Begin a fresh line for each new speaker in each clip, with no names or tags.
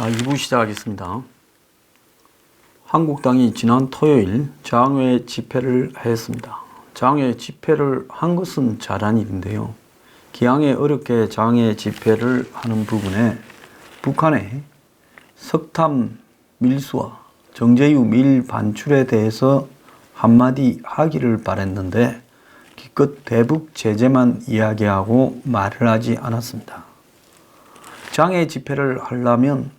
자, 2부 시작하겠습니다. 한국당이 지난 토요일 장외 집회를 했습니다. 장외 집회를 한 것은 잘한 일인데요. 기왕에 어렵게 장외 집회를 하는 부분에 북한의 석탄 밀수와 정제유 밀 반출에 대해서 한마디 하기를 바랬는데 기껏 대북 제재만 이야기하고 말을 하지 않았습니다. 장외 집회를 하려면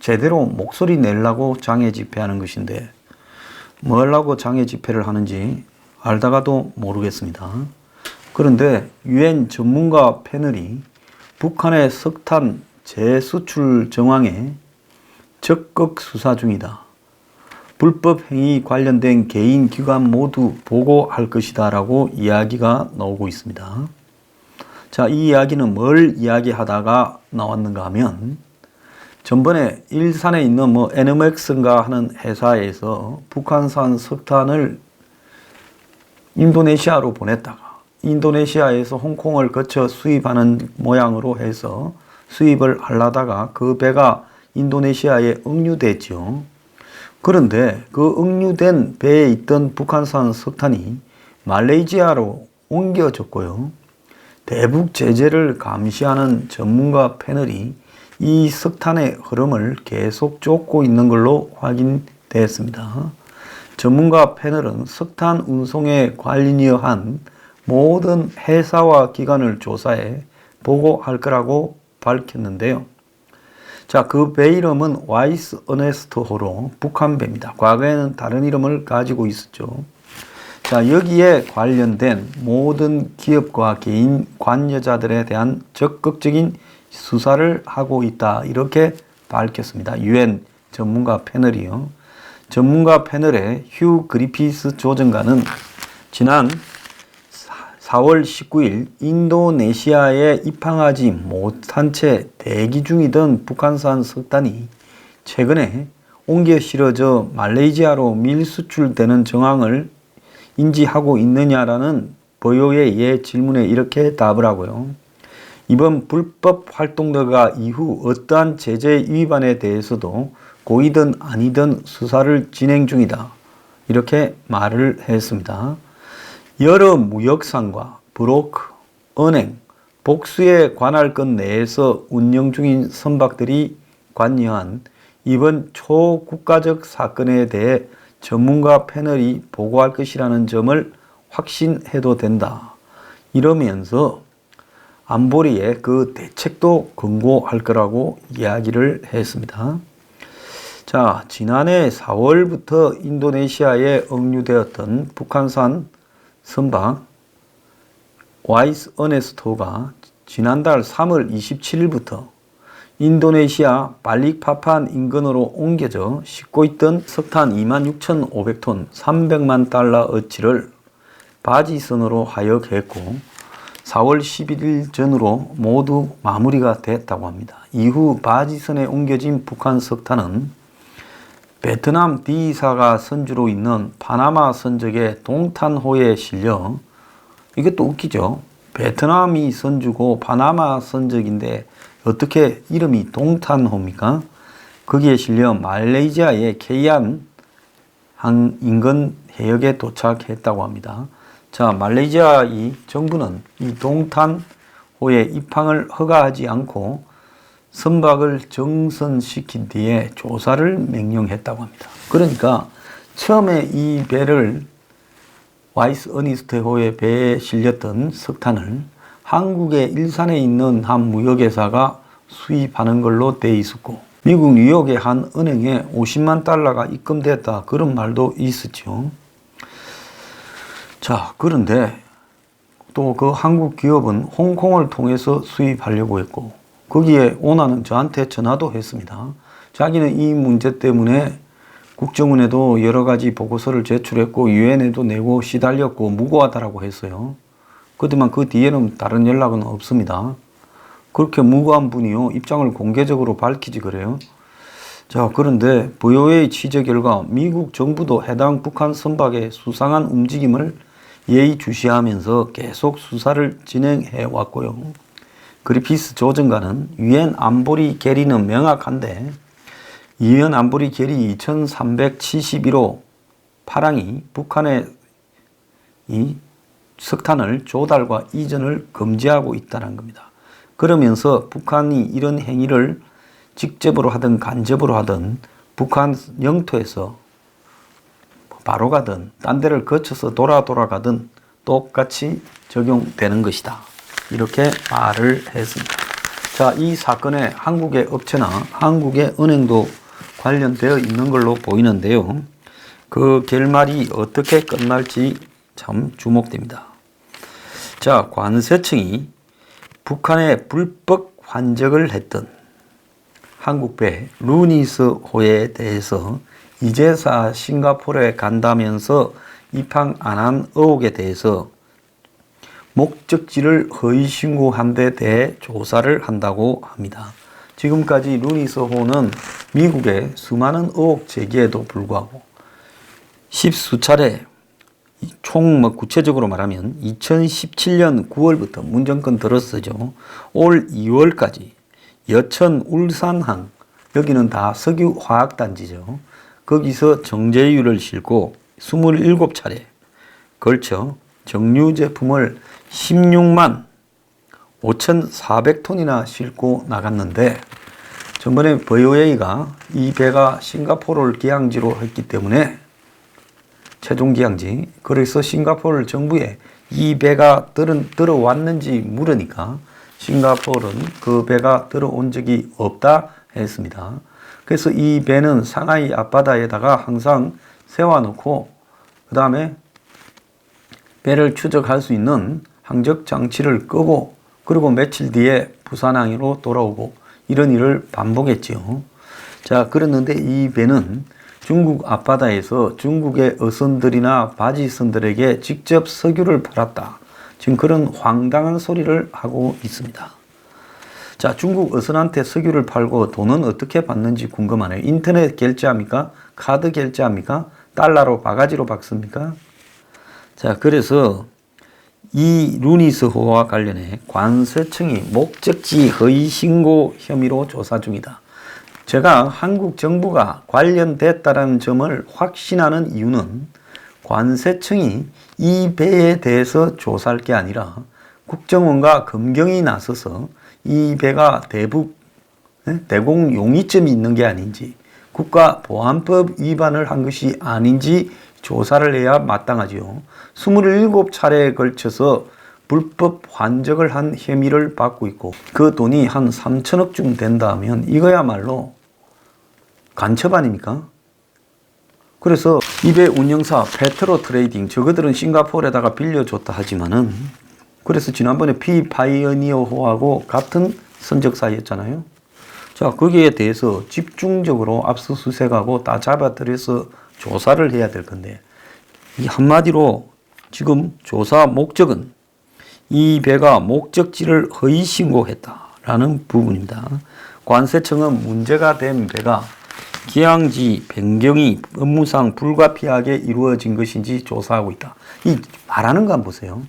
제대로 목소리 내려고 장외 집회하는 것인데 뭐 하려고 장외 집회를 하는지 알다가도 모르겠습니다. 그런데 유엔 전문가 패널이 북한의 석탄 재수출 정황에 적극 수사 중이다. 불법 행위 관련된 개인 기관 모두 보고할 것이다 라고 이야기가 나오고 있습니다. 자, 이 이야기는 뭘 이야기하다가 나왔는가 하면 전번에 일산에 있는 NMX인가 하는 회사에서 북한산 석탄을 인도네시아로 보냈다가 인도네시아에서 홍콩을 거쳐 수입하는 모양으로 해서 수입을 하려다가 그 배가 인도네시아에 억류됐죠. 그런데 그 억류된 배에 있던 북한산 석탄이 말레이시아로 옮겨졌고요. 대북 제재를 감시하는 전문가 패널이 이 석탄의 흐름을 계속 쫓고 있는 걸로 확인됐습니다. 전문가 패널은 석탄 운송에 관련한 모든 회사와 기관을 조사해 보고할 거라고 밝혔는데요. 자, 그 배 이름은 와이스 어네스트호로 북한 배입니다. 과거에는 다른 이름을 가지고 있었죠. 자, 여기에 관련된 모든 기업과 개인 관여자들에 대한 적극적인 수사를 하고 있다. 이렇게 밝혔습니다. 유엔 전문가 패널이요. 전문가 패널의 휴 그리피스 조정관은 지난 4월 19일 인도네시아에 입항하지 못한 채 대기 중이던 북한산 석탄이 최근에 옮겨 실어져 말레이시아로 밀수출되는 정황을 인지하고 있느냐라는 보요의 질문에 이렇게 답을 하고요. 이번 불법 활동들과 이후 어떠한 제재 위반에 대해서도 고의든 아니든 수사를 진행 중이다. 이렇게 말을 했습니다. 여러 무역상과 브로커, 은행, 복수에 관할 것 내에서 운영 중인 선박들이 관여한 이번 초국가적 사건에 대해 전문가 패널이 보고할 것이라는 점을 확신해도 된다. 이러면서 안보리에 그 대책도 권고할 거라고 이야기를 했습니다. 자, 지난해 4월부터 인도네시아에 억류되었던 북한산 선박 와이스 어네스토가 지난달 3월 27일부터 인도네시아 발릭파판 인근으로 옮겨져 싣고 있던 석탄 26,500톤 300만 달러 어치를 바지선으로 하역했고 4월 11일 전으로 모두 마무리가 됐다고 합니다. 이후 바지선에 옮겨진 북한 석탄은 베트남 D사가 선주로 있는 파나마 선적의 동탄호에 실려, 이것도 웃기죠. 베트남이 선주고 파나마 선적인데 어떻게 이름이 동탄호입니까? 거기에 실려 말레이시아의 케이안 인근 해역에 도착했다고 합니다. 자, 말레이시아 이 정부는 이 동탄호에 입항을 허가하지 않고 선박을 정선시킨 뒤에 조사를 명령했다고 합니다. 그러니까 처음에 이 배를 와이스 어니스트호의 배에 실렸던 석탄을 한국의 일산에 있는 한 무역회사가 수입하는 걸로 돼 있었고 미국 뉴욕의 한 은행에 50만 달러가 입금됐다 그런 말도 있었죠. 자, 그런데 또 그 한국 기업은 홍콩을 통해서 수입하려고 했고 거기에 오나는 저한테 전화도 했습니다. 자기는 이 문제 때문에 국정원에도 여러 가지 보고서를 제출했고 유엔에도 내고 시달렸고 무고하다라고 했어요. 그렇지만 그 뒤에는 다른 연락은 없습니다. 그렇게 무고한 분이요 입장을 공개적으로 밝히지 그래요. 자, 그런데 VOA의 취재 결과 미국 정부도 해당 북한 선박의 수상한 움직임을 예의주시하면서 계속 수사를 진행해 왔고요. 그리피스 조정관은 유엔 안보리 결의는 명확한데 유엔 안보리 결의 2371호 8항이 북한의 이 석탄을 조달과 이전을 금지하고 있다는 겁니다. 그러면서 북한이 이런 행위를 직접으로 하든 간접으로 하든 북한 영토에서 바로 가든 딴 데를 거쳐서 돌아가든 똑같이 적용되는 것이다. 이렇게 말을 했습니다. 자, 이 사건에 한국의 업체나 한국의 은행도 관련되어 있는 걸로 보이는데요. 그 결말이 어떻게 끝날지 참 주목됩니다. 자, 관세청이 북한에 불법 환적을 했던 한국배 루니스호에 대해서 이제사 싱가포르에 간다면서 입항 안 한 의혹에 대해서 목적지를 허위 신고한 데 대해 조사를 한다고 합니다. 지금까지 루니스호는 미국의 수많은 의혹 제기에도 불구하고 십수 차례 총 구체적으로 말하면 2017년 9월부터 문정권 들어서죠. 올 2월까지 여천 울산항, 여기는 다 석유화학단지죠. 거기서 정제유를 싣고 27차례 걸쳐 정유 제품을 16만 5,400톤이나 싣고 나갔는데 전번에 VOA가 이 배가 싱가포르를 기항지로 했기 때문에 최종 기항지, 그래서 싱가포르 정부에 이 배가 들어왔는지 물으니까 싱가포르는 그 배가 들어온 적이 없다 했습니다. 그래서 이 배는 상하이 앞바다에다가 항상 세워놓고 그 다음에 배를 추적할 수 있는 항적 장치를 끄고 그리고 며칠 뒤에 부산항으로 돌아오고 이런 일을 반복했죠. 자, 그랬는데 이 배는 중국 앞바다에서 중국의 어선들이나 바지선들에게 직접 석유를 팔았다. 지금 그런 황당한 소리를 하고 있습니다. 자, 중국 어선한테 석유를 팔고 돈은 어떻게 받는지 궁금하네요. 인터넷 결제합니까? 카드 결제합니까? 달러로 바가지로 박습니까? 자, 그래서 이 루니스호와 관련해 관세청이 목적지 허위 신고 혐의로 조사 중이다. 제가 한국 정부가 관련됐다는 점을 확신하는 이유는 관세청이 이 배에 대해서 조사할 게 아니라 국정원과 검경이 나서서 이 배가 대공 용의점이 있는 게 아닌지 국가보안법 위반을 한 것이 아닌지 조사를 해야 마땅하지요. 27차례에 걸쳐서 불법 환적을 한 혐의를 받고 있고 그 돈이 한 3천억쯤 된다면 이거야말로 간첩 아닙니까? 그래서 이 배 운영사 페트로 트레이딩 저거들은 싱가포르에다가 빌려줬다 하지만은 그래서 지난번에 피파이어니어호하고 같은 선적사였잖아요. 자, 거기에 대해서 집중적으로 압수수색하고 다 잡아들여서 조사를 해야 될 건데 이 한마디로 지금 조사 목적은 이 배가 목적지를 허위 신고했다라는 부분입니다. 관세청은 문제가 된 배가 기항지 변경이 업무상 불가피하게 이루어진 것인지 조사하고 있다. 이 말하는 거 한번 보세요.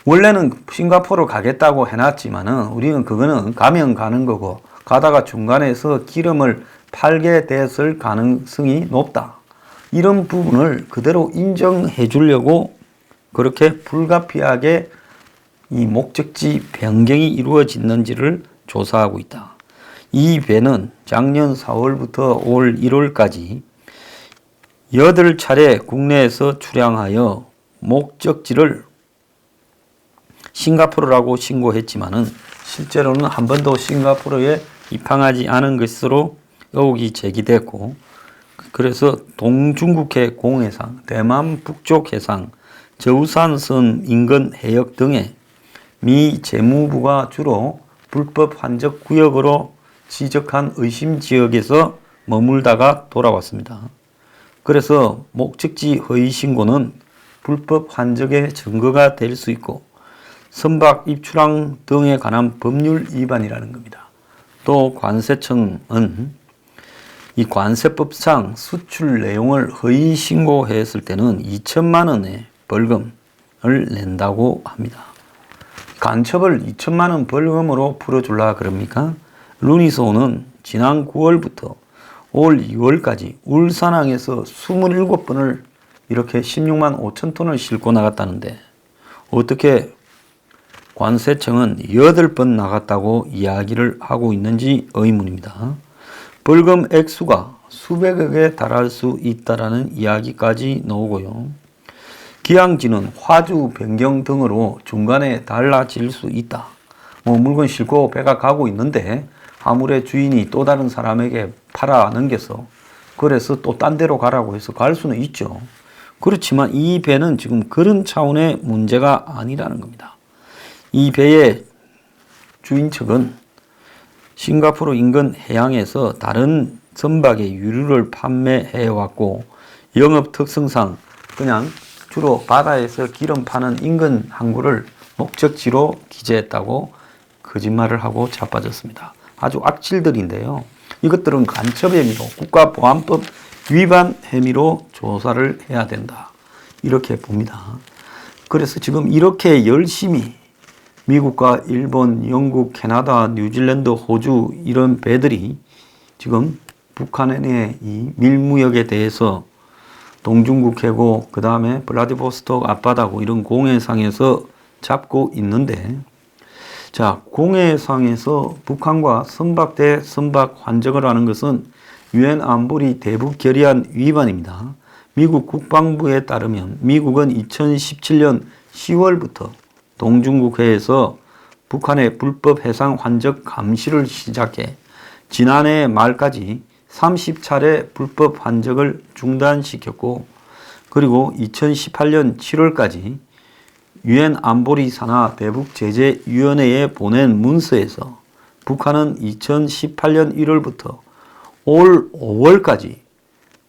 원래는 싱가포르 가겠다고 해놨지만은 우리는 그거는 가면 가는 거고 가다가 중간에서 기름을 팔게 됐을 가능성이 높다. 이런 부분을 그대로 인정해 주려고 그렇게 불가피하게 이 목적지 변경이 이루어졌는지를 조사하고 있다. 이 배는 작년 4월부터 올 1월까지 8차례 국내에서 출항하여 목적지를 싱가포르라고 신고했지만은 실제로는 한 번도 싱가포르에 입항하지 않은 것으로 의혹이 제기됐고 그래서 동중국해 공해상, 대만 북쪽 해상, 저우산선 인근 해역 등에 미 재무부가 주로 불법 환적 구역으로 지적한 의심 지역에서 머물다가 돌아왔습니다. 그래서 목적지 허위 신고는 불법 환적의 증거가 될 수 있고 선박 입출항 등에 관한 법률 위반이라는 겁니다. 또 관세청은 이 관세법상 수출 내용을 허위 신고했을 때는 2천만 원의 벌금을 낸다고 합니다. 간첩을 2천만 원 벌금으로 풀어줄라 그럽니까? 루니소는 지난 9월부터 올 2월까지 울산항에서 27번을 이렇게 16만 5천 톤을 싣고 나갔다는데 어떻게 관세청은 8번 나갔다고 이야기를 하고 있는지 의문입니다. 벌금 액수가 수백억에 달할 수 있다라는 이야기까지 나오고요. 기항지는 화주 변경 등으로 중간에 달라질 수 있다. 물건 싣고 배가 가고 있는데 화물의 주인이 또 다른 사람에게 팔아 넘겨서 그래서 또 딴 데로 가라고 해서 갈 수는 있죠. 그렇지만 이 배는 지금 그런 차원의 문제가 아니라는 겁니다. 이 배의 주인 측은 싱가포르 인근 해양에서 다른 선박의 유류를 판매해 왔고 영업 특성상 그냥 주로 바다에서 기름 파는 인근 항구를 목적지로 기재했다고 거짓말을 하고 자빠졌습니다. 아주 악질들인데요. 이것들은 간첩 혐의로 국가보안법 위반 혐의로 조사를 해야 된다. 이렇게 봅니다. 그래서 지금 이렇게 열심히 미국과 일본, 영국, 캐나다, 뉴질랜드, 호주 이런 배들이 지금 북한의 이 밀무역에 대해서 동중국 해고, 그 다음에 블라디보스톡 앞바다고 이런 공해상에서 잡고 있는데, 자, 공해상에서 북한과 선박 대 선박 환적을 하는 것은 유엔 안보리 대북 결의안 위반입니다. 미국 국방부에 따르면 미국은 2017년 10월부터 동중국해에서 북한의 불법 해상 환적 감시를 시작해 지난해 말까지 30차례 불법 환적을 중단시켰고, 그리고 2018년 7월까지 유엔 안보리 산하 대북제재위원회에 보낸 문서에서 북한은 2018년 1월부터 올 5월까지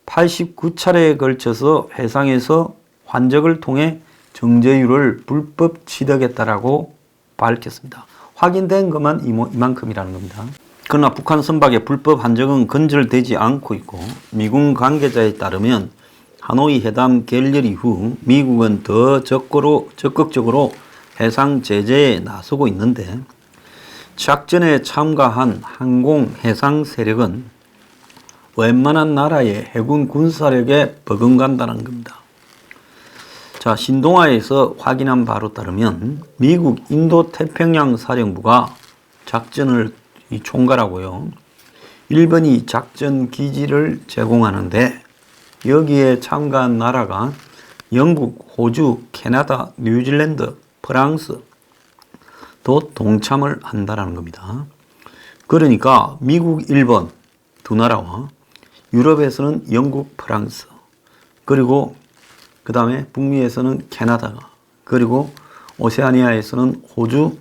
89차례에 걸쳐서 해상에서 환적을 통해 정제유를 불법 취득했다라고 밝혔습니다. 확인된 것만 이만큼이라는 겁니다. 그러나 북한 선박의 불법 환적은 근절되지 않고 있고, 미군 관계자에 따르면 하노이 회담 결렬 이후 미국은 더 적극적으로 해상 제재에 나서고 있는데, 작전에 참가한 항공 해상 세력은 웬만한 나라의 해군 군사력에 버금간다는 겁니다. 자, 신동아에서 확인한 바로 따르면 미국 인도태평양 사령부가 작전을 총괄하고요. 일본이 작전 기지를 제공하는데 여기에 참가한 나라가 영국, 호주, 캐나다, 뉴질랜드, 프랑스 도 동참을 한다는 겁니다. 그러니까 미국, 일본 두 나라와 유럽에서는 영국, 프랑스, 그리고 그 다음에 북미에서는 캐나다가, 그리고 오세아니아에서는 호주,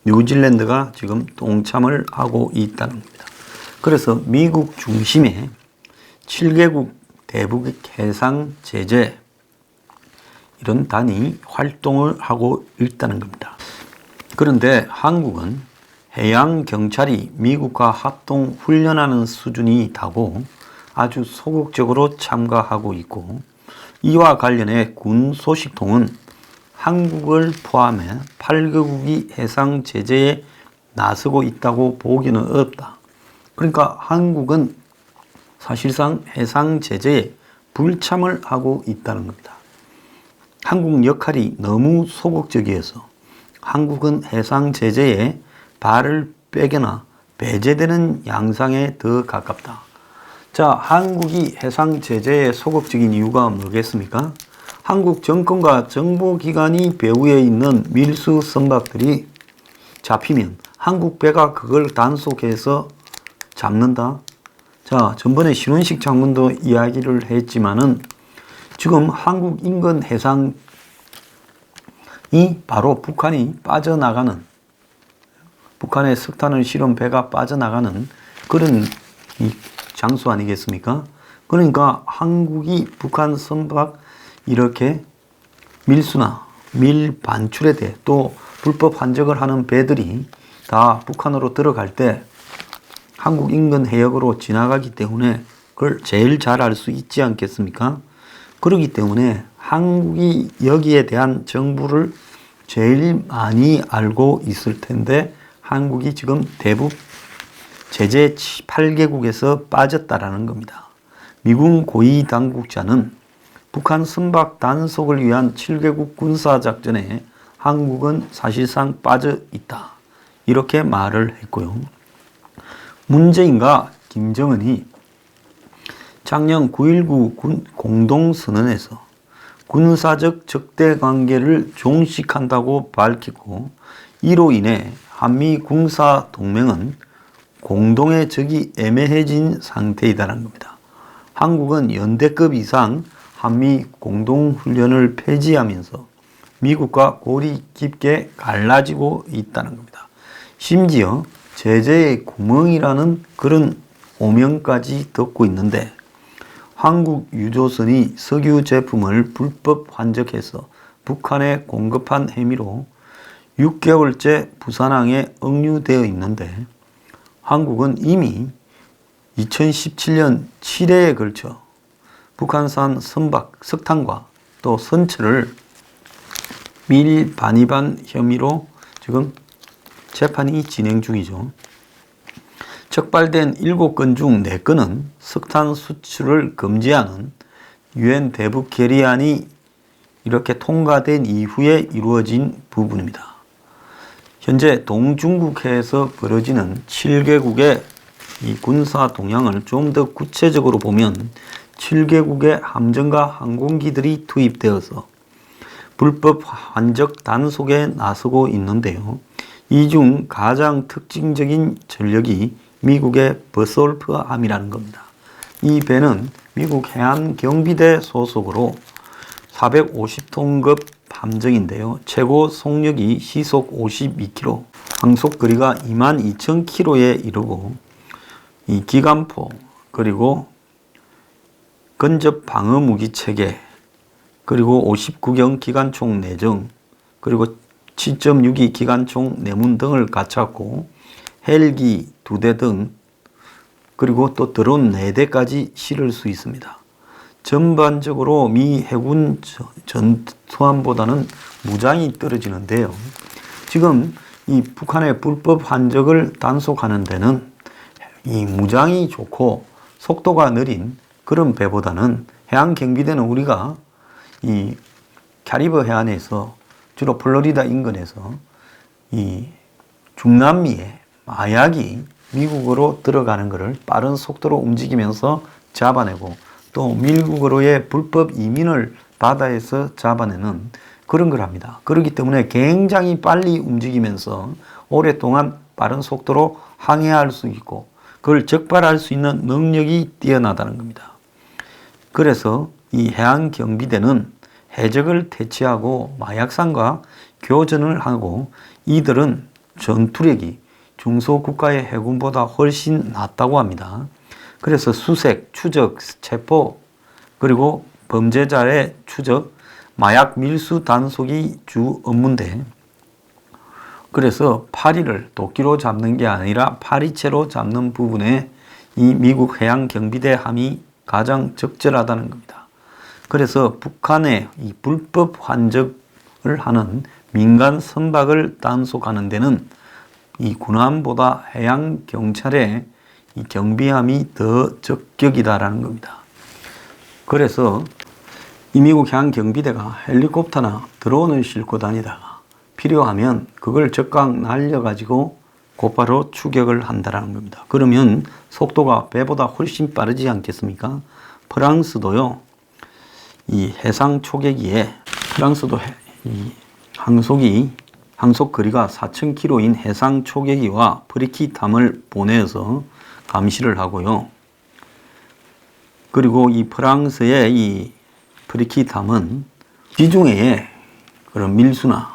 뉴질랜드가 지금 동참을 하고 있다는 겁니다. 그래서 미국 중심의 7개국 대북 해상 제재 이런 단이 활동을 하고 있다는 겁니다. 그런데 한국은 해양 경찰이 미국과 합동 훈련하는 수준이 다고 아주 소극적으로 참가하고 있고, 이와 관련해 군 소식통은 한국을 포함해 8개국이 해상 제재에 나서고 있다고 보기는 어렵다. 그러니까 한국은 사실상 해상 제재에 불참을 하고 있다는 겁니다. 한국 역할이 너무 소극적이어서 한국은 해상 제재에 발을 빼거나 배제되는 양상에 더 가깝다. 자, 한국이 해상 제재에 소극적인 이유가 뭐겠습니까? 한국 정권과 정보기관이 배후에 있는 밀수 선박들이 잡히면 한국 배가 그걸 단속해서 잡는다. 자, 전번에 신원식 장군도 이야기를 했지만은 지금 한국 인근 해상이 바로 북한이 빠져나가는, 북한의 석탄을 실은 배가 빠져나가는 그런 장소 아니겠습니까? 그러니까 한국이 북한 선박 이렇게 밀수나 밀 반출에 대해 또 불법 환적을 하는 배들이 다 북한으로 들어갈 때 한국 인근 해역으로 지나가기 때문에 그걸 제일 잘 알 수 있지 않겠습니까? 그렇기 때문에 한국이 여기에 대한 정부를 제일 많이 알고 있을 텐데 한국이 지금 대북 제재 8개국에서 빠졌다라는 겁니다. 미국 고위 당국자는 북한 선박 단속을 위한 7개국 군사작전에 한국은 사실상 빠져 있다. 이렇게 말을 했고요. 문재인과 김정은이 작년 9.19 공동선언에서 군사적 적대관계를 종식한다고 밝히고 이로 인해 한미 군사동맹은 공동의 적이 애매해진 상태이다라는 겁니다. 한국은 연대급 이상 한미 공동훈련을 폐지하면서 미국과 골이 깊게 갈라지고 있다는 겁니다. 심지어 제재의 구멍이라는 그런 오명까지 듣고 있는데 한국 유조선이 석유 제품을 불법 환적해서 북한에 공급한 혐의로 6개월째 부산항에 억류되어 있는데 한국은 이미 2017년 7회에 걸쳐 북한산 선박, 석탄과 또 선처를 미리 반입한 혐의로 지금 재판이 진행 중이죠. 적발된 7건 중 4건은 석탄 수출을 금지하는 유엔 대북 결의안이 이렇게 통과된 이후에 이루어진 부분입니다. 현재 동중국해에서 벌어지는 7개국의 이 군사 동향을 좀 더 구체적으로 보면 7개국의 함정과 항공기들이 투입되어서 불법 환적 단속에 나서고 있는데요. 이 중 가장 특징적인 전력이 미국의 버솔프함이라는 겁니다. 이 배는 미국 해안경비대 소속으로 450톤급 함정인데요. 최고 속력이 시속 52km, 항속 거리가 22,000km에 이르고 이 기관포 그리고 근접 방어 무기 체계 그리고 59경 기관총 내정 그리고 7.62 기관총 내문 등을 갖췄고 헬기 2대 등 그리고 또 드론 4대까지 실을 수 있습니다. 전반적으로 미 해군 전투함보다는 무장이 떨어지는데요. 지금 이 북한의 불법 환적을 단속하는 데는 이 무장이 좋고 속도가 느린 그런 배보다는 해양경비대는 우리가 이 캐리브 해안에서 주로 플로리다 인근에서 이 중남미에 마약이 미국으로 들어가는 것을 빠른 속도로 움직이면서 잡아내고 또 미국으로의 불법 이민을 바다에서 잡아내는 그런 걸 합니다. 그렇기 때문에 굉장히 빨리 움직이면서 오랫동안 빠른 속도로 항해할 수 있고 그걸 적발할 수 있는 능력이 뛰어나다는 겁니다. 그래서 이 해양경비대는 해적을 퇴치하고 마약상과 교전을 하고 이들은 전투력이 중소국가의 해군보다 훨씬 낫다고 합니다. 그래서 수색, 추적, 체포, 그리고 범죄자의 추적, 마약 밀수 단속이 주 업무인데 그래서 파리를 도끼로 잡는 게 아니라 파리채로 잡는 부분에 이 미국 해양경비대 함이 가장 적절하다는 겁니다. 그래서 북한의 이 불법 환적을 하는 민간 선박을 단속하는 데는 이 군함보다 해양경찰의 이 경비함이 더 적격이다라는 겁니다. 그래서 이 미국 해양경비대가 헬리콥터나 드론을 싣고 다니다가 필요하면 그걸 적각 날려가지고 곧바로 추격을 한다라는 겁니다. 그러면 속도가 배보다 훨씬 빠르지 않겠습니까? 프랑스도요, 이 해상 초계기에 프랑스도 이 항속 거리가 4,000km인 해상 초계기와 브리키탐을 보내서 감시를 하고요. 그리고 이 프랑스의 이 브리키탐은 지중해에 그런 밀수나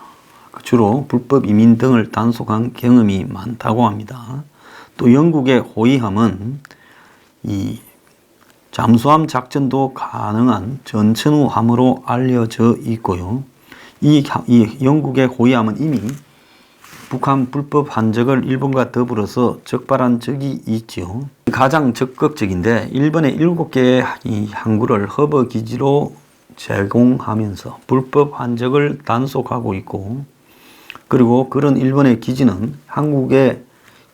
주로 불법 이민 등을 단속한 경험이 많다고 합니다. 또 영국의 호위함은 이 잠수함 작전도 가능한 전천후함으로 알려져 있고요. 이 영국의 호위함은 이미 북한 불법 환적을 일본과 더불어서 적발한 적이 있지요. 가장 적극적인데 일본의 7개의 이 항구를 허버 기지로 제공하면서 불법 환적을 단속하고 있고 그리고 그런 일본의 기지는 한국의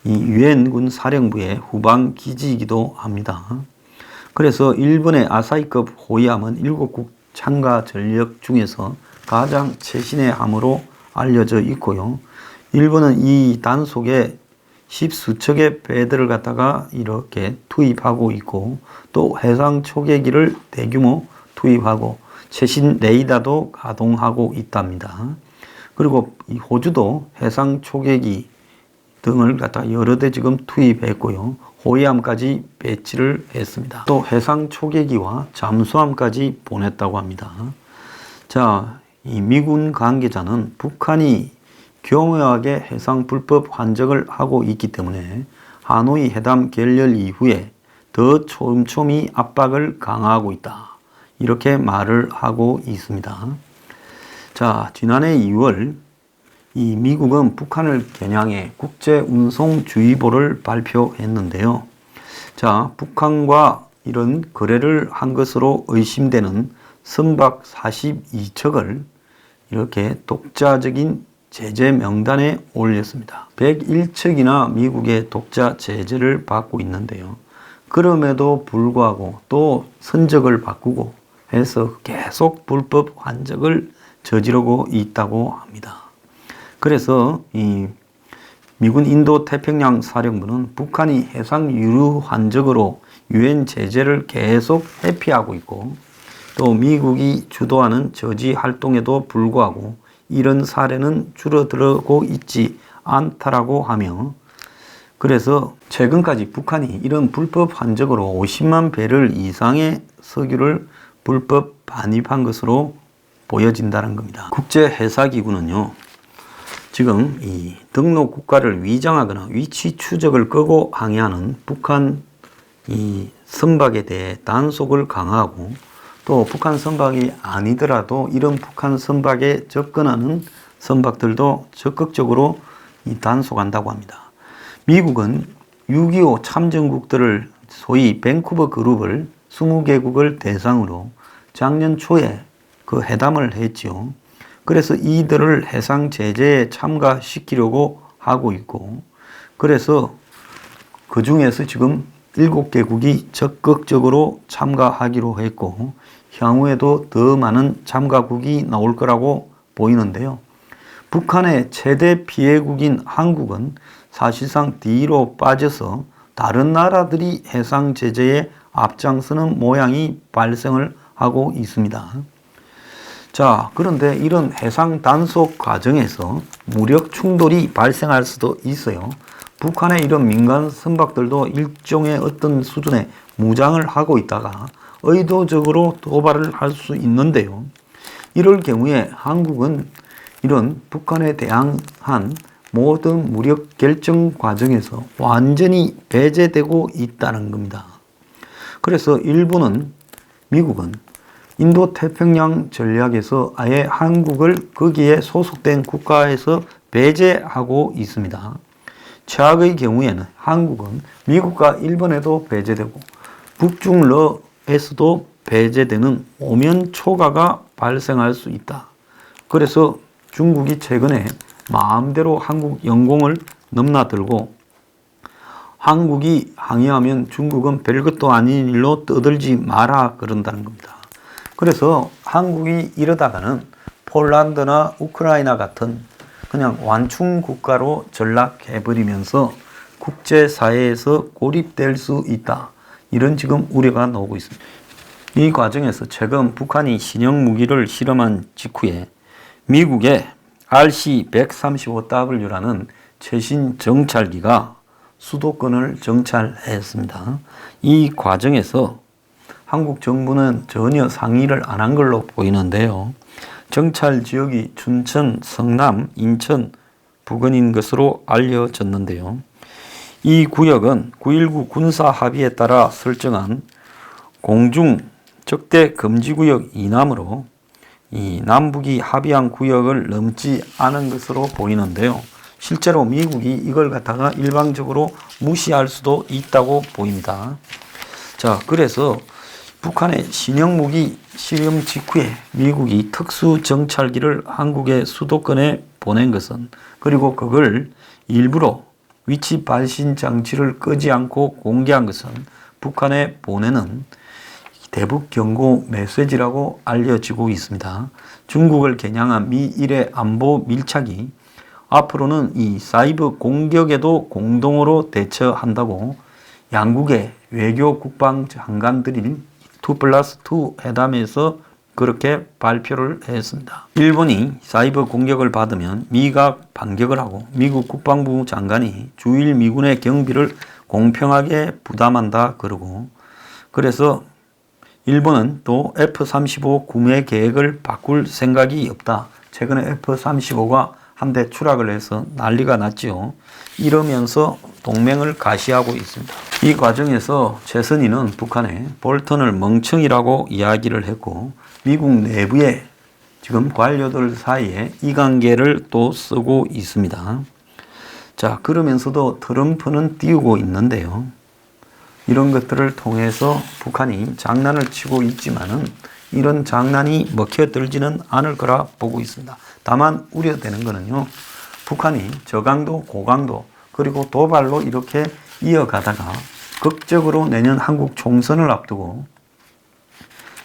이 유엔군 사령부의 후방 기지이기도 합니다. 그래서 일본의 아사히급 호위함은 7국 참가 전력 중에서 가장 최신의 함으로 알려져 있고요. 일본은 이 단속에 십수척의 배들을 갖다가 이렇게 투입하고 있고, 또 해상 초계기를 대규모 투입하고 최신 레이더도 가동하고 있답니다. 그리고 이 호주도 해상 초계기 등을 갖다 여러 대 지금 투입했고요. 호위함까지 배치를 했습니다. 또 해상 초계기와 잠수함까지 보냈다고 합니다. 자, 이 미군 관계자는 북한이 교묘하게 해상 불법 환적을 하고 있기 때문에 하노이 회담 결렬 이후에 더 촘촘히 압박을 강화하고 있다, 이렇게 말을 하고 있습니다. 자, 지난해 2월 이 미국은 북한을 겨냥해 국제운송주의보를 발표했는데요. 자, 북한과 이런 거래를 한 것으로 의심되는 선박 42척을 이렇게 독자적인 제재 명단에 올렸습니다. 101척이나 미국의 독자 제재를 받고 있는데요. 그럼에도 불구하고 또 선적을 바꾸고 해서 계속 불법 환적을 저지르고 있다고 합니다. 그래서 이 미군 인도태평양 사령부는 북한이 해상 유류 환적으로 유엔 제재를 계속 회피하고 있고, 또 미국이 주도하는 저지 활동에도 불구하고 이런 사례는 줄어들고 있지 않다라고 하며, 그래서 최근까지 북한이 이런 불법 환적으로 50만 배럴 이상의 석유를 불법 반입한 것으로 보여진다는 겁니다. 국제해사기구는요, 지금 이 등록 국가를 위장하거나 위치 추적을 끄고 항해하는 북한 이 선박에 대해 단속을 강화하고, 또 북한 선박이 아니더라도 이런 북한 선박에 접근하는 선박들도 적극적으로 이 단속한다고 합니다. 미국은 6.25 참전국들을 소위 밴쿠버 그룹을 20개국을 대상으로 작년 초에 그 회담을 했지요. 그래서 이들을 해상 제재에 참가시키려고 하고 있고, 그래서 그 중에서 지금 7개국이 적극적으로 참가하기로 했고, 향후에도 더 많은 참가국이 나올 거라고 보이는데요. 북한의 최대 피해국인 한국은 사실상 뒤로 빠져서 다른 나라들이 해상 제재에 앞장서는 모양이 발생을 하고 있습니다. 자, 그런데 이런 해상 단속 과정에서 무력 충돌이 발생할 수도 있어요. 북한의 이런 민간 선박들도 일종의 어떤 수준의 무장을 하고 있다가 의도적으로 도발을 할 수 있는데요. 이럴 경우에 한국은 이런 북한에 대항한 모든 무력 결정 과정에서 완전히 배제되고 있다는 겁니다. 그래서 일본은, 미국은 인도태평양 전략에서 아예 한국을 거기에 소속된 국가에서 배제하고 있습니다. 최악의 경우에는 한국은 미국과 일본에도 배제되고 북중러에서도 배제되는 오면초가가 발생할 수 있다. 그래서 중국이 최근에 마음대로 한국 영공을 넘나들고, 한국이 항의하면 중국은 별것도 아닌 일로 떠들지 마라 그런다는 겁니다. 그래서 한국이 이러다가는 폴란드나 우크라이나 같은 그냥 완충 국가로 전락해버리면서 국제사회에서 고립될 수 있다, 이런 지금 우려가 나오고 있습니다. 이 과정에서 최근 북한이 신형 무기를 실험한 직후에 미국의 RC-135W라는 최신 정찰기가 수도권을 정찰했습니다. 이 과정에서 한국 정부는 전혀 상의를 안 한 걸로 보이는데요. 정찰 지역이 춘천, 성남, 인천 부근인 것으로 알려졌는데요. 이 구역은 9.19 군사 합의에 따라 설정한 공중 적대 금지구역 이남으로 이 남북이 합의한 구역을 넘지 않은 것으로 보이는데요. 실제로 미국이 이걸 갖다가 일방적으로 무시할 수도 있다고 보입니다. 자, 그래서 북한의 신형 무기 실험 직후에 미국이 특수 정찰기를 한국의 수도권에 보낸 것은, 그리고 그걸 일부러 위치 발신 장치를 끄지 않고 공개한 것은 북한에 보내는 대북 경고 메시지라고 알려지고 있습니다. 중국을 겨냥한 미일의 안보 밀착이 앞으로는 이 사이버 공격에도 공동으로 대처한다고 양국의 외교 국방 장관들이 2+2 회담에서 그렇게 발표를 했습니다. 일본이 사이버 공격을 받으면 미가 반격을 하고 미국 국방부 장관이 주일 미군의 경비를 공평하게 부담한다 그러고, 그래서 일본은 또 F-35 구매 계획을 바꿀 생각이 없다. 최근에 F-35가 한 대 추락을 해서 난리가 났지요. 이러면서 동맹을 가시하고 있습니다. 이 과정에서 최선희는 북한에 볼턴을 멍청이라고 이야기를 했고, 미국 내부에 지금 관료들 사이에 이관계를 또 쓰고 있습니다. 자, 그러면서도 트럼프는 띄우고 있는데요. 이런 것들을 통해서 북한이 장난을 치고 있지만은 이런 장난이 먹혀들지는 않을 거라 보고 있습니다. 다만 우려되는 거는요, 북한이 저강도, 고강도, 그리고 도발로 이렇게 이어가다가 극적으로 내년 한국 총선을 앞두고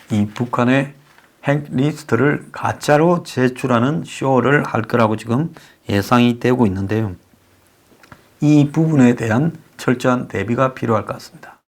이 북한의 핵 리스트를 가짜로 제출하는 쇼를 할 거라고 지금 예상이 되고 있는데요. 이 부분에 대한 철저한 대비가 필요할 것 같습니다.